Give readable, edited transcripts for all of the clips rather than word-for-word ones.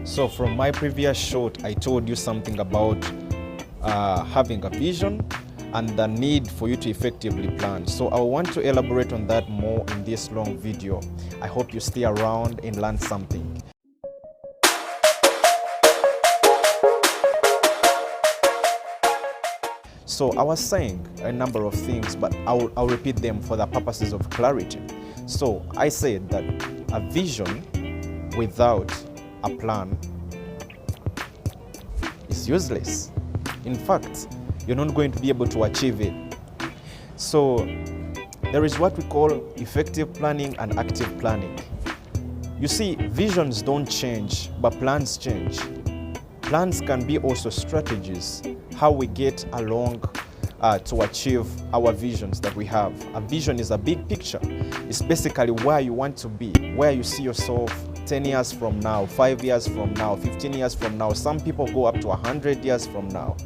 So from my previous short, I told you something about having a vision and the need for you to effectively plan. So I want to elaborate on that more in this long video. I hope you stay around and learn something. So I was saying a number of things, but I'll repeat them for the purposes of clarity. So I said that a vision without a plan is useless. In fact, you're not going to be able to achieve it. So there is what we call effective planning and active planning. You see, visions don't change, but plans change. Plans can be also strategies, how we get along to achieve our visions that we have. A vision is a big picture. It's basically where you want to be, where you see yourself 10 years from now, 5 years from now, 15 years from now. Some people go up to 100 years from now.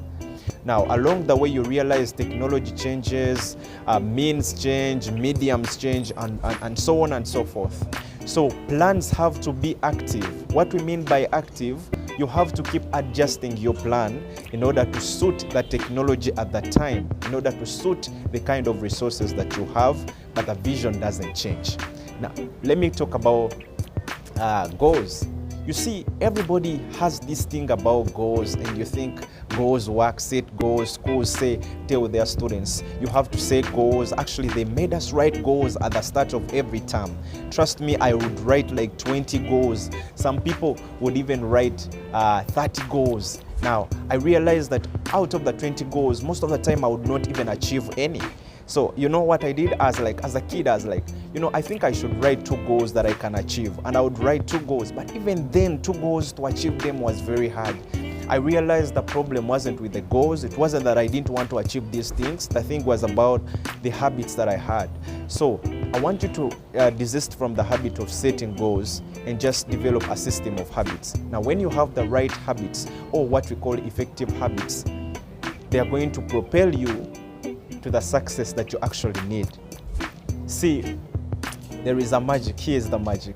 Now, along the way, you realize technology changes, means change, mediums change, and so on and so forth. So plans have to be active. What we mean by active, you have to keep adjusting your plan in order to suit the technology at that time, in order to suit the kind of resources that you have, but the vision doesn't change. Now, let me talk about goals. You see, everybody has this thing about goals, and you think goals work, set goals, schools tell their students, you have to set goals. Actually, they made us write goals at the start of every term. Trust me, I would write like 20 goals. Some people would even write 30 goals. Now, I realized that out of the 20 goals, most of the time I would not even achieve any. So, you know what I did as a kid, I was like, I think I should write 2 goals that I can achieve. And I would write 2 goals, but even then 2 goals to achieve them was very hard. I realized the problem wasn't with the goals. It wasn't that I didn't want to achieve these things. The thing was about the habits that I had. So I want you to desist from the habit of setting goals and just develop a system of habits. Now, when you have the right habits, or what we call effective habits, they are going to propel you to the success that you actually need. See, there is a magic. Here's the magic.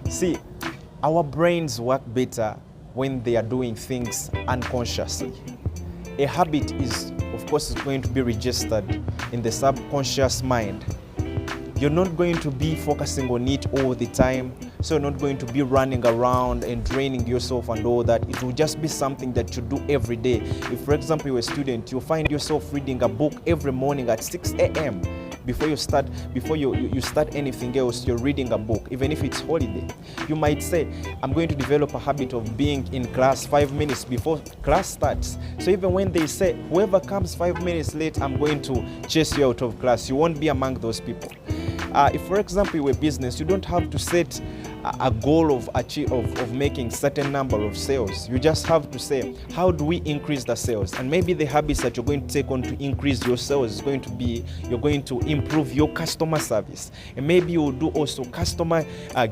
See, our brains work better when they are doing things unconsciously. A habit is, of course, going to be registered in the subconscious mind. You're not going to be focusing on it all the time, so you're not going to be running around and draining yourself and all that. It will just be something that you do every day. If, for example, you're a student, you find yourself reading a book every morning at 6 a.m. Before you start anything else, you're reading a book, even if it's holiday. You might say, I'm going to develop a habit of being in class 5 minutes before class starts. So even when they say, whoever comes 5 minutes late, I'm going to chase you out of class, you won't be among those people. If, for example, you're a business, you don't have to set a goal of making certain number of sales. You just have to say, how do we increase the sales? And maybe the habits that you're going to take on to increase your sales is going to be, you're going to improve your customer service. And maybe you'll do also customer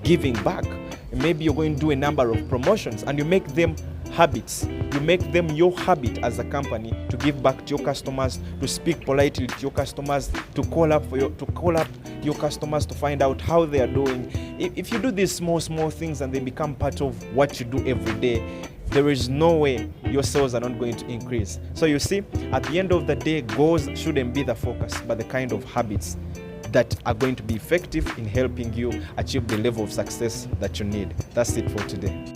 giving back. And maybe you're going to do a number of promotions, and you make them habits. You make them your habit as a company to give back to your customers, to speak politely to your customers, to call up your customers to find out how they are doing. If you do these small things and they become part of what you do every day, there is no way your sales are not going to increase. So you see, at the end of the day, goals shouldn't be the focus, but the kind of habits that are going to be effective in helping you achieve the level of success that you need. That's it for today.